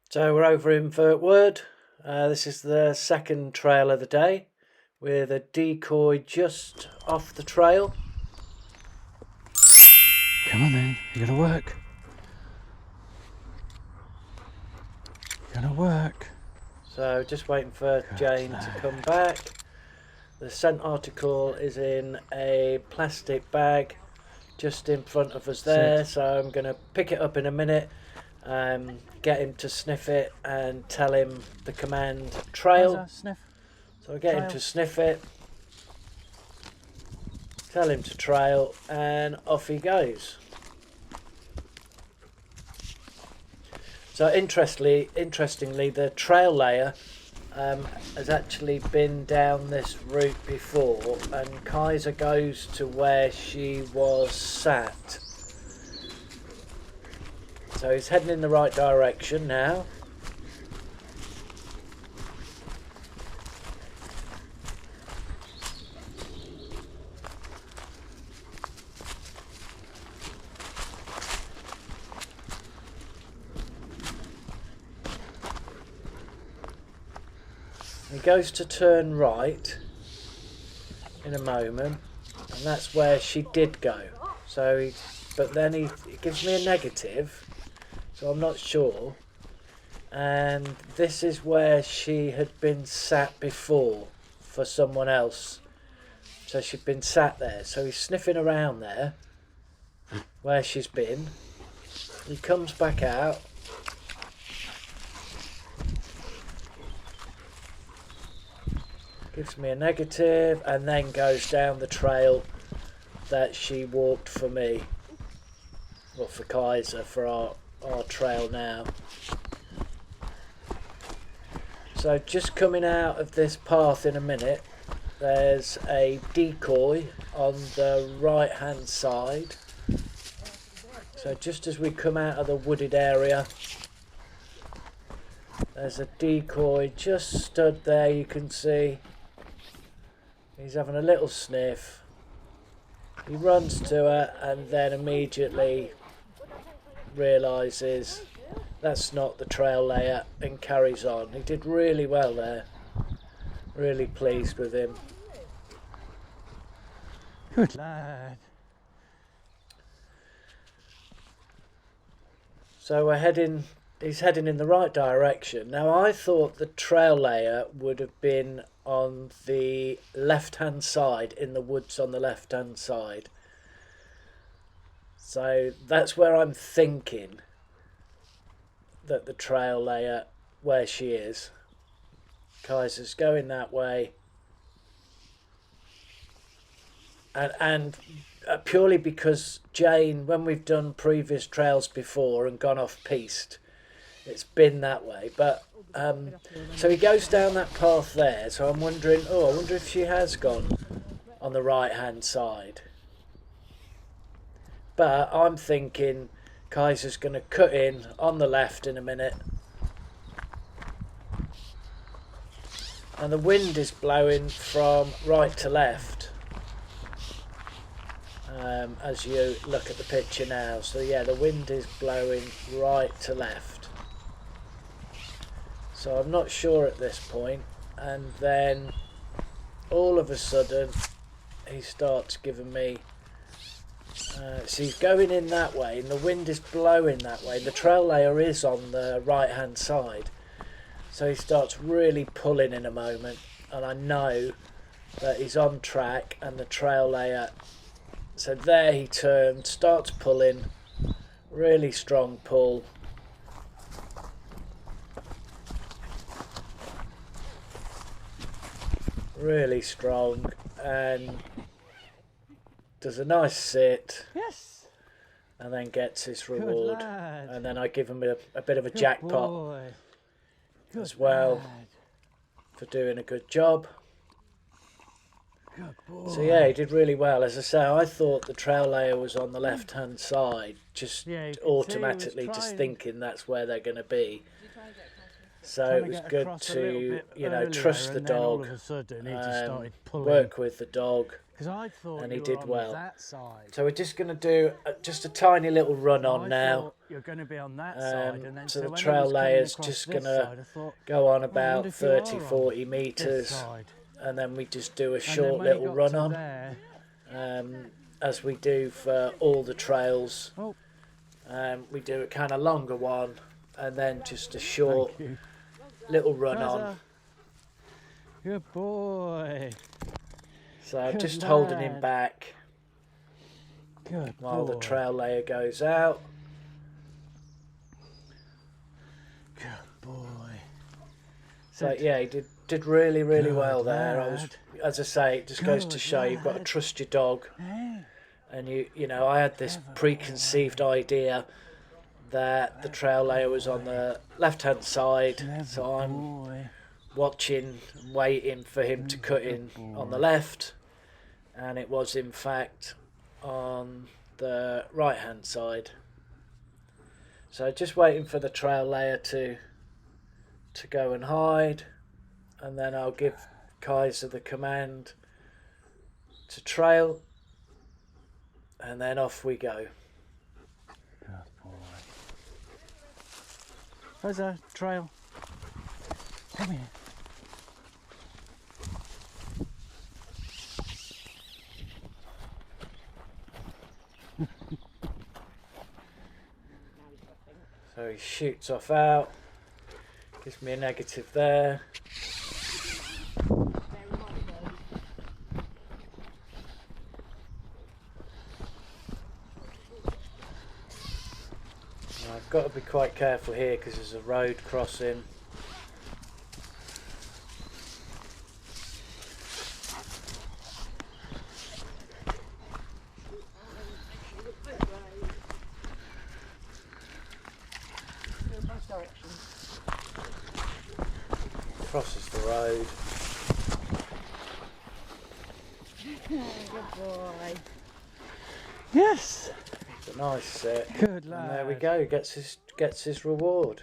So we're over in Vert Wood. This is the second trail of the day with a decoy just off the trail. Come on then, you're gonna work. You're gonna work. So just waiting for Jane to come back. The scent article is in a plastic bag just in front of us there. So I'm going to pick it up in a minute, get him to sniff it and tell him the command trail. Sniff. So I get him to sniff it, tell him to trail, and off he goes. So interestingly, the trail layer has actually been down this route before, and Kaiser goes to where she was sat. So he's heading in the right direction now. He goes to turn right in a moment, and that's where she did go. So, but then he gives me a negative, so I'm not sure. And this is where she had been sat before for someone else. So she'd been sat there. So he's sniffing around there where she's been. He comes back out. Gives me a negative and then goes down the trail that she walked for me. Well, for Kaiser, for our trail now. So just coming out of this path in a minute, there's a decoy on the right hand side. So just as we come out of the wooded area, there's a decoy just stood there, you can see. He's having a little sniff. He runs to her and then immediately realises that's not the trail layer and carries on. He did really well there. Really pleased with him. Good lad. So he's heading in the right direction. Now I thought the trail layer would have been on the left hand side, in the woods on the left hand side. So that's where I'm thinking that the trail layer, where she is. Kaiser's going that way. And purely because Jane, when we've done previous trails before and gone off piste, it's been that way. But so he goes down that path there. So I'm wondering, I wonder if she has gone on the right hand side. But I'm thinking Kaiser's going to cut in on the left in a minute. And the wind is blowing from right to left. As you look at the picture now. So yeah, the wind is blowing right to left. So I'm not sure at this point. And then all of a sudden he starts giving me, so he's going in that way and the wind is blowing that way. The trail layer is on the right hand side. So he starts really pulling in a moment, and I know that he's on track and the trail layer. So there he turned, starts pulling, really strong pull. Really strong, and does a nice sit. Yes. And then gets his reward. And then I give him a bit of a Good jackpot boy. Good as well lad. for doing a good job. Good boy. So yeah, he did really well. As I say, I thought the trail layer was on the left hand side, just automatically just thinking that's where they're going to be. So it was good to, trust the dog, work with the dog, Because I thought and you he were did on well. that side. So we're just going to do just a tiny little run I on now. thought you're going to be on that side, and then So the when he trail was coming layer's across just this going to side, I thought, go on "Oh, I wonder about if you are 30, on 40 this metres, side." and then we just do a And then short when he little got run to on, there, as we do for all the trails. oh, We do a kind of longer one, and then just a short thank you. little run on. Kaiser. Good boy. So I'm Good just holding him lad. back Good while boy. the trail layer goes out. Good boy. So yeah, he did really Good well there. I was, lad. as I say, it just goes to Good show you've got to lad. trust your dog. Hey. And you know, I had this preconceived idea that the trail layer was on the left-hand side, so I'm Boy. watching and waiting for him to cut in on the left, and it was in fact on the right-hand side. So just waiting for the trail layer to go and hide, and then I'll give Kaiser the command to trail, and then off we go. Good boy. Kaiser, trail. Come here. So he shoots off out, gives me a negative there. Now I've got to be quite careful here because there's a road crossing. Crosses the road. Good boy. Yes. It's a nice sit. Good lad. And there we go. Gets his reward.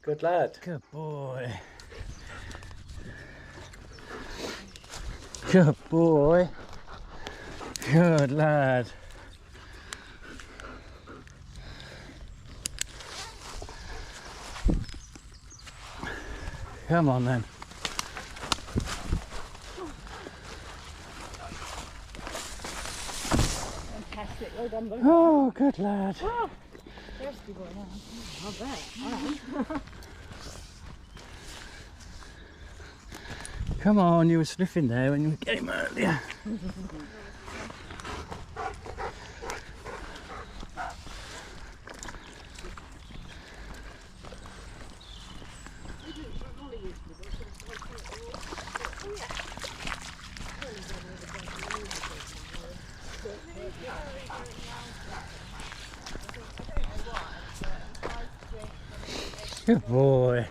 Good lad. Good boy. Good boy. Good lad. Come on then. Fantastic. Well done, both. Oh, good lad. Oh, thirsty boy now. I bet. All right. Come on, you were sniffing there when you were getting him earlier. Good boy.